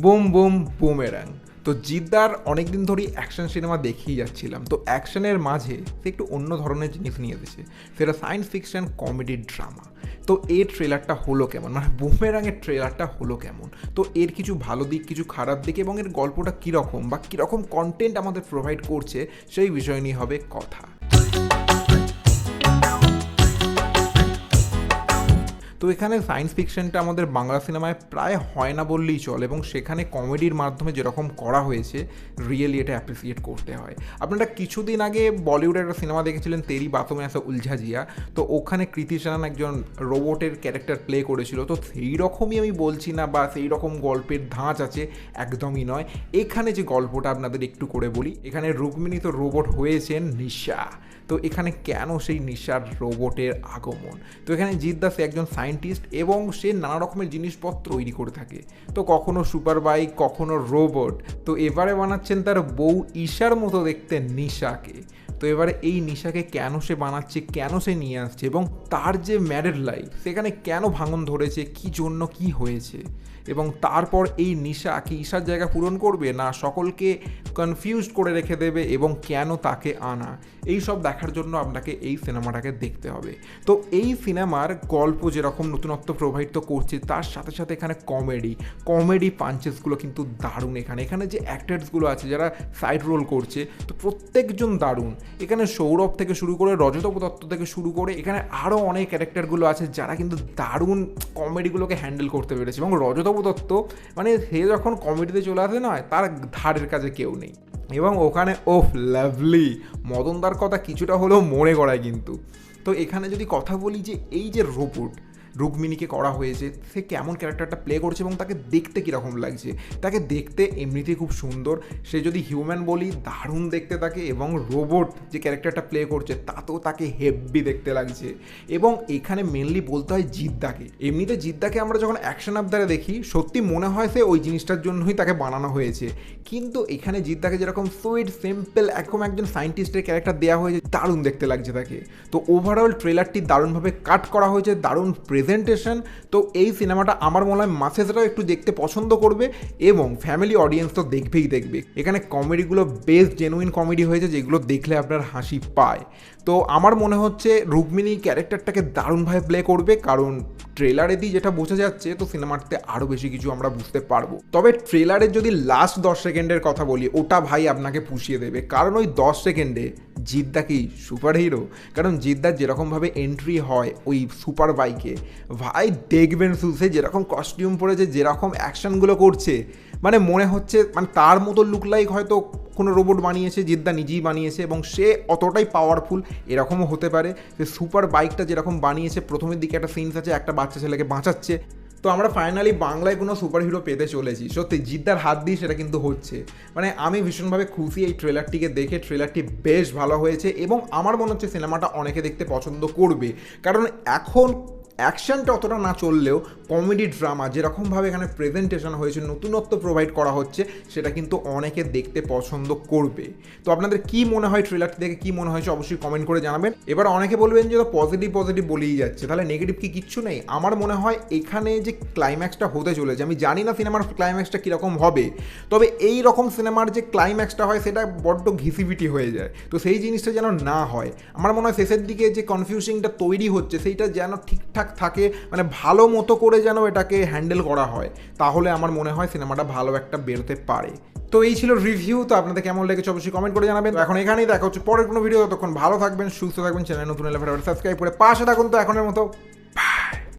Boom boom boomerang. তো জিদ্দার অনেকদিন ধরেই অ্যাকশন সিনেমা দেখেই যাচ্ছিলাম, তো অ্যাকশনের মাঝে সে একটু অন্য ধরনের জিনিস নিয়ে এসেছে, সেটা সায়েন্স ফিকশন কমেডি ড্রামা। তো এর ট্রেলারটা হলো কেমন, মানে বুমেরাংয়ের ট্রেলারটা হলো কেমন, তো এর কিছু ভালো দিক কিছু খারাপ দিক এবং এর গল্পটা কীরকম বা কীরকম কন্টেন্ট আমাদের প্রোভাইড করছে সেই বিষয় নিয়ে হবে কথা। তো এখানে সায়েন্স ফিকশনটা আমাদের বাংলা সিনেমায় প্রায় হয় না বললেই চলে, এবং সেখানে কমেডির মাধ্যমে যেরকম করা হয়েছে রিয়েলি এটা অ্যাপ্রিসিয়েট করতে হয়। আপনারা কিছুদিন আগে বলিউডের একটা সিনেমা দেখেছিলেন তেরি বাতোं में ऐसा উলঝা জিয়া, তো ওখানে কৃতি সেনান একজন রোবটের ক্যারেক্টার প্লে করেছিল। তো সেই রকমই আমি বলছি না বা সেই রকম গল্পের ধাঁচ আছে, একদমই নয়। এখানে যে গল্পটা আপনাদের একটু করে বলি, এখানে রুক্মিণী তো রোবট হয়েছেন নিশা। তো এখানে কেন সেই নিশার রোবটের আগমন, তো এখানে জিদ্দা সে একজন সায়েন্টিস্ট এবং সে নানা রকমের জিনিসপত্র তৈরি করে থাকে। তো কখনো সুপার বাইক, কখনো রোবট। তো এবারে বানাচ্ছেন তার বউ ঈশার মতো দেখতে নিশাকে। তো এবারে এই নিশাকে কেন সে বানাচ্ছে, কেন সে নিয়ে আসছে, এবং তার যে ম্যারিড লাইফ সেখানে কেন ভাঙন ধরেছে, কী জন্য কী হয়েছে, এবং তারপর এই নিশা কি ঈশার জায়গা পূরণ করবে না সকলকে কনফিউজড করে রেখে দেবে, এবং কেন তাকে আনা, এই সব দেখার জন্য আপনাকে এই সিনেমাটাকে দেখতে হবে। তো এই সিনেমার গল্প যেরকম নতুনত্ব প্রোভাইড তো করছে, তার সাথে সাথে এখানে কমেডি পাঞ্চেসগুলো কিন্তু দারুণ। এখানে যে অ্যাক্টার্সগুলো আছে যারা সাইড রোল করছে, তো প্রত্যেকজন দারুণ। এখানে সৌরভ থেকে শুরু করে রজতব দত্ত থেকে শুরু করে এখানে আরও অনেক ক্যারেক্টারগুলো আছে যারা কিন্তু দারুণ কমেডিগুলোকে হ্যান্ডেল করতে পেরেছে। এবং রজতব দত্ত মানে সে যখন কমেডিতে চলে আসে নয়, তার ধারের কাছে কেউ নেই। এবং ওখানে ওফ লাভলি মদনদার কথা কিছুটা হলেও মনে করায় কিন্তু। তো এখানে যদি কথা বলি যে এই যে রোবট রুক্মিণীকে করা হয়েছে, সে কেমন ক্যারেক্টারটা প্লে করছে এবং তাকে দেখতে কীরকম লাগছে, তাকে দেখতে এমনিতেই খুব সুন্দর। সে যদি হিউম্যান বলি দারুণ দেখতে তাকে, এবং রোবট যে ক্যারেক্টারটা প্লে করছে তাতেও তাকে হেভি দেখতে লাগছে। এবং এখানে মেনলি বলতে হয় জিদ্দাকে। এমনিতে জিদ্দাকে আমরা যখন অ্যাকশন আবদারে দেখি সত্যি মনে হয় সে ওই জিনিসটার জন্যই তাকে বানানো হয়েছে, কিন্তু এখানে জিদ্দাকে যেরকম সুইট সিম্পল একদম একজন সায়েন্টিস্টের ক্যারেক্টার দেওয়া হয়েছে, দারুণ দেখতে লাগছে তাকে। তো ওভারঅল ট্রেলারটি দারুণভাবে কাট করা হয়েছে, দারুণ প্রেজেন্টেশন। তো এই সিনেমাটা আমার মনে হয় মাসেসরাও একটু দেখতে পছন্দ করবে, এবং ফ্যামিলি অডিয়েন্স তো দেখবেই দেখবে। এখানে কমেডিগুলো বেস্ট জেনুইন কমেডি হয়েছে, যেগুলো দেখলে আপনার হাসি পায়। তো আমার মনে হচ্ছে রুক্মিণী ক্যারেক্টারটাকে দারুণভাবে প্লে করবে, কারণ ট্রেলারে দিয়ে যেটা বোঝা যাচ্ছে, তো সিনেমাতে আরও বেশি কিছু আমরা বুঝতে পারবো। তবে ট্রেলারের যদি লাস্ট 10 সেকেন্ডের কথা বলি, ওটা ভাই আপনাকে পুষিয়ে দেবে, কারণ ওই 10 সেকেন্ডে জিদ্দা কি সুপার হিরো। কারণ জিদ্দার যেরকমভাবে এন্ট্রি হয় ওই সুপার বাইকে, ভাই দেখবেন সে যেরকম কস্টিউম পরেছে, যেরকম অ্যাকশনগুলো করছে, মানে মনে হচ্ছে মানে তার মতো লুক লাইক হয়তো কোনো রোবট বানিয়েছে, জিদ্দা নিজেই বানিয়েছে, এবং সে অতটাই পাওয়ারফুল এরকমও হতে পারে যে সুপার বাইকটা যেরকম বানিয়েছে, প্রথমের দিকে একটা সিনস আছে একটা বাচ্চা ছেলেকে বাঁচাচ্ছে। তো আমরা ফাইনালি বাংলায় কোনো সুপার হিরো পেতে চলেছি, সত্যি জিদ্দার হাত দিয়ে সেটা কিন্তু হচ্ছে। মানে আমি ভীষণভাবে খুশি এই ট্রেলারটিকে দেখে, ট্রেলারটি বেশ ভালো হয়েছে, এবং আমার মনে হচ্ছে সিনেমাটা অনেকে দেখতে পছন্দ করবে। কারণ এখন অ্যাকশনটা অতটা না চললেও কমেডি ড্রামা যেরকমভাবে এখানে প্রেজেন্টেশন হয়েছে, নতুনত্ব প্রোভাইড করা হচ্ছে, সেটা কিন্তু অনেকে দেখতে পছন্দ করবে। তো আপনাদের কি মনে হয় ট্রেলারটি দেখে, কি মনে হয়েছে অবশ্যই কমেন্ট করে জানাবেন। এবার অনেকে বলবেন যে পজিটিভ বলেই যাচ্ছে, তাহলে নেগেটিভ কি কিচ্ছু নেই? আমার মনে হয় এখানে যে ক্লাইম্যাক্সটা হতে চলেছে, আমি জানি না সিনেমার ক্লাইম্যাক্সটা কীরকম হবে, তবে এই রকম সিনেমার যে ক্লাইম্যাক্সটা হয় সেটা বড্ড ঘিসিপিটি হয়ে যায়। তো সেই জিনিসটা যেন না হয়, আমার মনে হয় শেষের দিকে যে কনফিউজিংটা তৈরি হচ্ছে সেইটা যেন ঠিকঠাক থাকে, মানে ভালো মতো করে যেন এটাকে হ্যান্ডেল করা হয়, তাহলে আমার মনে হয় সিনেমাটা ভালো একটা বেরোতে পারে। তো এই ছিল রিভিউ। তো আপনাদের কেমন লেগেছে অবশ্যই কমেন্ট করে জানাবেন। তো এখন এখানেই দেখা হচ্ছে পরের কোনো ভিডিও, ততক্ষণ ভালো থাকবেন, সুস্থ থাকবেন, চ্যানেল নতুন এলে সাবস্ক্রাইব করে পাশে থাকুন। তো এখনের মতো